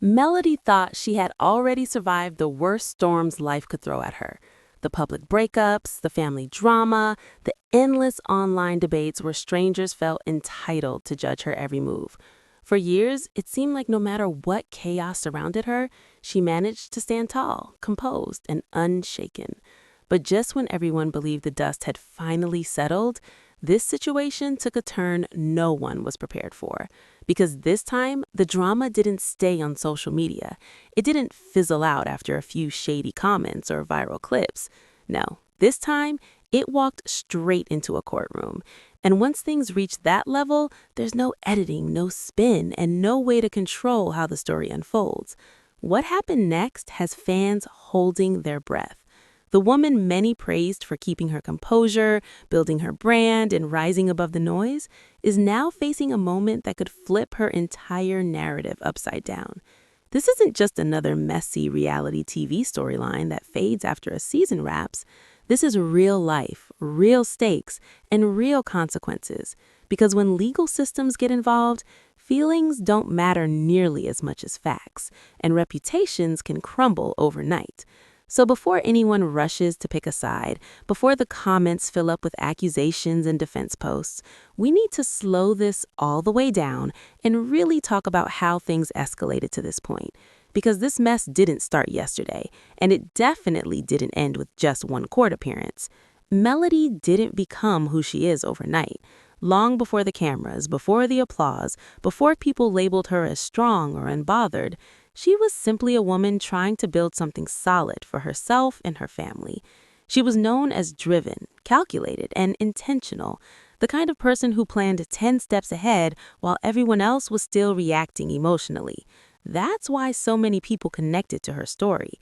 Melody thought she had already survived the worst storms life could throw at her. The public breakups, the family drama, the endless online debates where strangers felt entitled to judge her every move. For years, it seemed like no matter what chaos surrounded her, she managed to stand tall, composed, and unshaken. But just when everyone believed the dust had finally settled, this situation took a turn no one was prepared for. Because this time, the drama didn't stay on social media. It didn't fizzle out after a few shady comments or viral clips. No, this time, it walked straight into a courtroom. And once things reach that level, there's no editing, no spin, and no way to control how the story unfolds. What happened next has fans holding their breath. The woman many praised for keeping her composure, building her brand, and rising above the noise is now facing a moment that could flip her entire narrative upside down. This isn't just another messy reality TV storyline that fades after a season wraps. This is real life, real stakes, and real consequences. Because when legal systems get involved, feelings don't matter nearly as much as facts, and reputations can crumble overnight. So before anyone rushes to pick a side, before the comments fill up with accusations and defense posts, we need to slow this all the way down and really talk about how things escalated to this point. Because this mess didn't start yesterday, and it definitely didn't end with just one court appearance. Melody didn't become who she is overnight. Long before the cameras, before the applause, before people labeled her as strong or unbothered, she was simply a woman trying to build something solid for herself and her family. She was known as driven, calculated, and intentional, the kind of person who planned 10 steps ahead while everyone else was still reacting emotionally. That's why so many people connected to her story.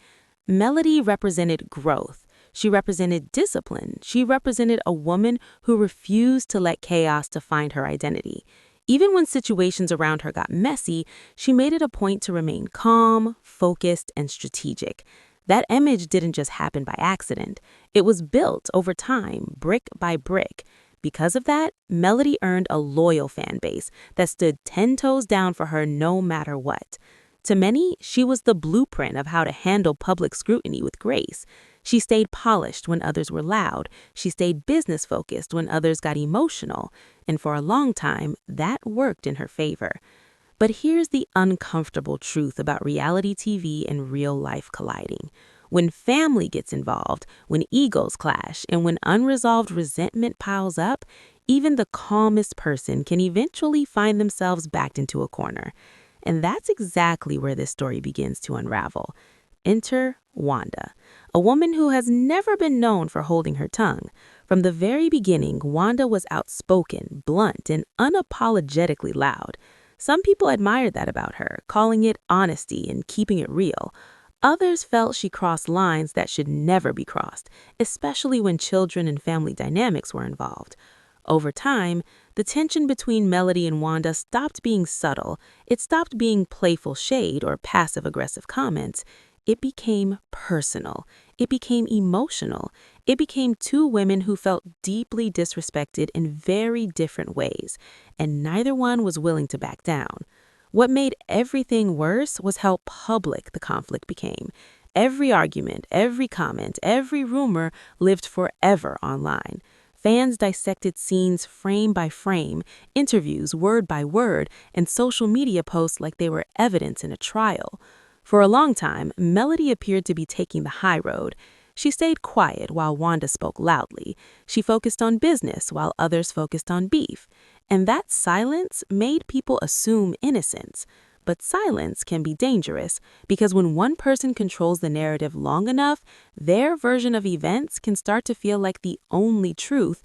Melody represented growth. She represented discipline. She represented a woman who refused to let chaos define her identity. Even when situations around her got messy, she made it a point to remain calm, focused, and strategic. That image didn't just happen by accident. It was built over time, brick by brick. Because of that, Melody earned a loyal fan base that stood 10 toes down for her no matter what. To many, she was the blueprint of how to handle public scrutiny with grace. She stayed polished when others were loud. She stayed business-focused when others got emotional. And for a long time, that worked in her favor. But here's the uncomfortable truth about reality TV and real life colliding. When family gets involved, when egos clash, and when unresolved resentment piles up, even the calmest person can eventually find themselves backed into a corner. And that's exactly where this story begins to unravel. Enter Wanda, a woman who has never been known for holding her tongue. From the very beginning, Wanda was outspoken, blunt, and unapologetically loud. Some people admired that about her, calling it honesty and keeping it real. Others felt she crossed lines that should never be crossed, especially when children and family dynamics were involved. Over time, the tension between Melody and Wanda stopped being subtle. It stopped being playful shade or passive-aggressive comments. It became personal. It became emotional. It became two women who felt deeply disrespected in very different ways, and neither one was willing to back down. What made everything worse was how public the conflict became. Every argument, every comment, every rumor lived forever online. Fans dissected scenes frame by frame, interviews word by word, and social media posts like they were evidence in a trial. For a long time, Melody appeared to be taking the high road. She stayed quiet while Wanda spoke loudly. She focused on business while others focused on beef. And that silence made people assume innocence. But silence can be dangerous because when one person controls the narrative long enough, their version of events can start to feel like the only truth,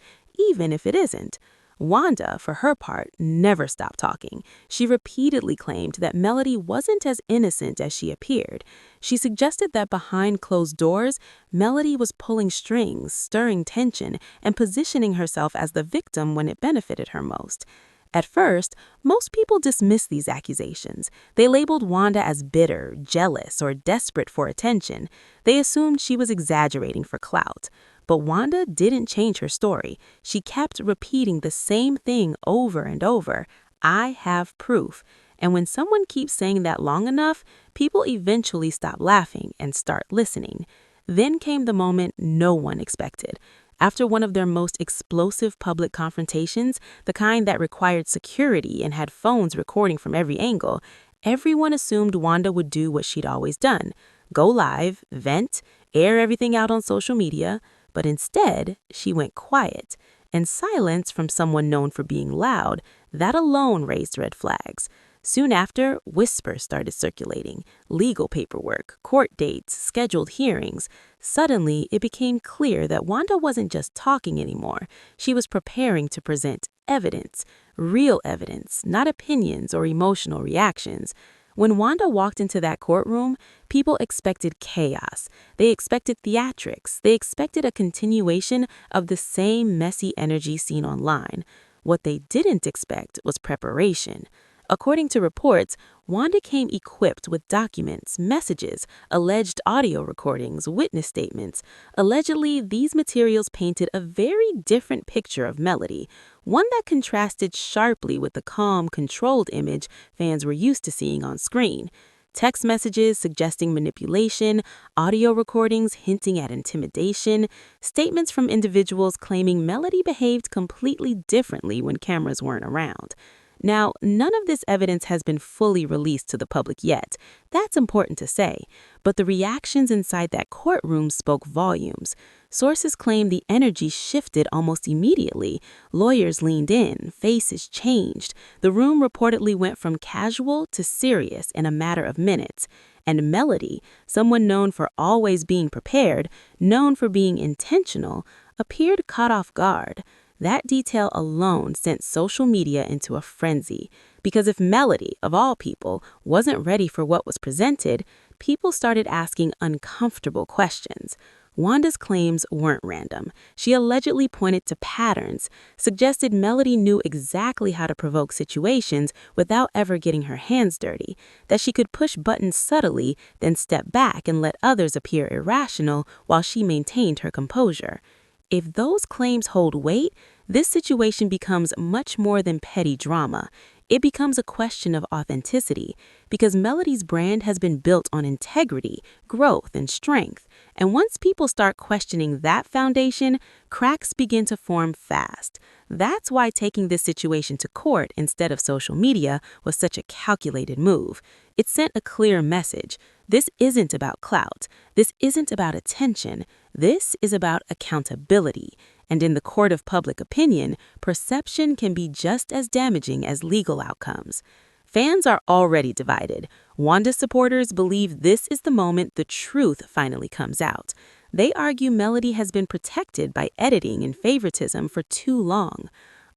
even if it isn't. Wanda, for her part, never stopped talking. She repeatedly claimed that Melody wasn't as innocent as she appeared. She suggested that behind closed doors, Melody was pulling strings, stirring tension, and positioning herself as the victim when it benefited her most. At first, most people dismissed these accusations. They labeled Wanda as bitter, jealous, or desperate for attention. They assumed she was exaggerating for clout. But Wanda didn't change her story. She kept repeating the same thing over and over. I have proof. And when someone keeps saying that long enough, people eventually stop laughing and start listening. Then came the moment no one expected. After one of their most explosive public confrontations, the kind that required security and had phones recording from every angle, everyone assumed Wanda would do what she'd always done: go live, vent, air everything out on social media. But instead, she went quiet. And silence from someone known for being loud, that alone raised red flags. Soon after, whispers started circulating: legal paperwork, court dates, scheduled hearings. Suddenly, it became clear that Wanda wasn't just talking anymore. She was preparing to present evidence, real evidence, not opinions or emotional reactions. When Wanda walked into that courtroom, people expected chaos. They expected theatrics. They expected a continuation of the same messy energy seen online. What they didn't expect was preparation. According to reports, Wanda came equipped with documents, messages, alleged audio recordings, witness statements. Allegedly, these materials painted a very different picture of Melody, one that contrasted sharply with the calm, controlled image fans were used to seeing on screen. Text messages suggesting manipulation, audio recordings hinting at intimidation, statements from individuals claiming Melody behaved completely differently when cameras weren't around. Now, none of this evidence has been fully released to the public yet. That's important to say. But the reactions inside that courtroom spoke volumes. Sources claim the energy shifted almost immediately. Lawyers leaned in, faces changed. The room reportedly went from casual to serious in a matter of minutes. And Melody, someone known for always being prepared, known for being intentional, appeared caught off guard. That detail alone sent social media into a frenzy, because if Melody, of all people, wasn't ready for what was presented, people started asking uncomfortable questions. Wanda's claims weren't random. She allegedly pointed to patterns, suggested Melody knew exactly how to provoke situations without ever getting her hands dirty, that she could push buttons subtly, then step back and let others appear irrational while she maintained her composure. If those claims hold weight, this situation becomes much more than petty drama. It becomes a question of authenticity, because Melody's brand has been built on integrity, growth, and strength. And once people start questioning that foundation, cracks begin to form fast. That's why taking this situation to court instead of social media was such a calculated move. It sent a clear message. This isn't about clout. This isn't about attention. This is about accountability. And in the court of public opinion, perception can be just as damaging as legal outcomes. Fans are already divided. Wanda supporters believe this is the moment the truth finally comes out. They argue Melody has been protected by editing and favoritism for too long.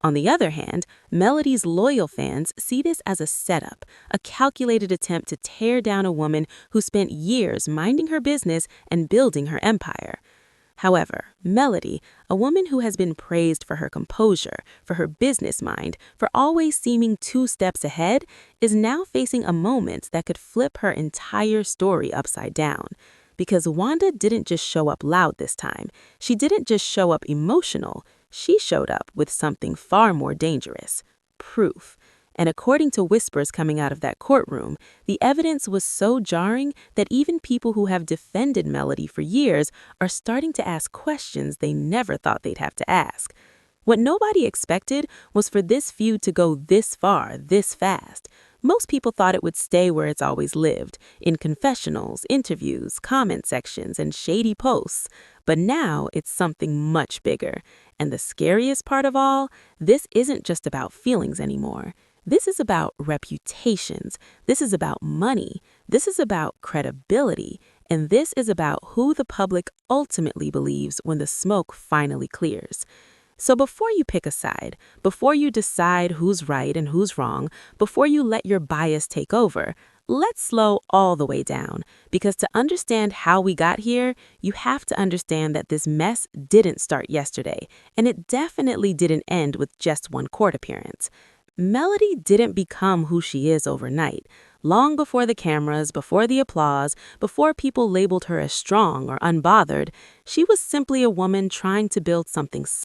On the other hand, Melody's loyal fans see this as a setup, a calculated attempt to tear down a woman who spent years minding her business and building her empire. However, Melody, a woman who has been praised for her composure, for her business mind, for always seeming 2 steps ahead, is now facing a moment that could flip her entire story upside down. Because Wanda didn't just show up loud this time. She didn't just show up emotional. She showed up with something far more dangerous: proof. And according to whispers coming out of that courtroom, the evidence was so jarring that even people who have defended Melody for years are starting to ask questions they never thought they'd have to ask. What nobody expected was for this feud to go this far, this fast. Most people thought it would stay where it's always lived, in confessionals, interviews, comment sections, and shady posts. But now it's something much bigger. And the scariest part of all, this isn't just about feelings anymore. This is about reputations. This is about money. This is about credibility. And this is about who the public ultimately believes when the smoke finally clears. So before you pick a side, before you decide who's right and who's wrong, before you let your bias take over, let's slow all the way down. Because to understand how we got here, you have to understand that this mess didn't start yesterday, and it definitely didn't end with just one court appearance. Melody didn't become who she is overnight. Long before the cameras, before the applause, before people labeled her as strong or unbothered, she was simply a woman trying to build something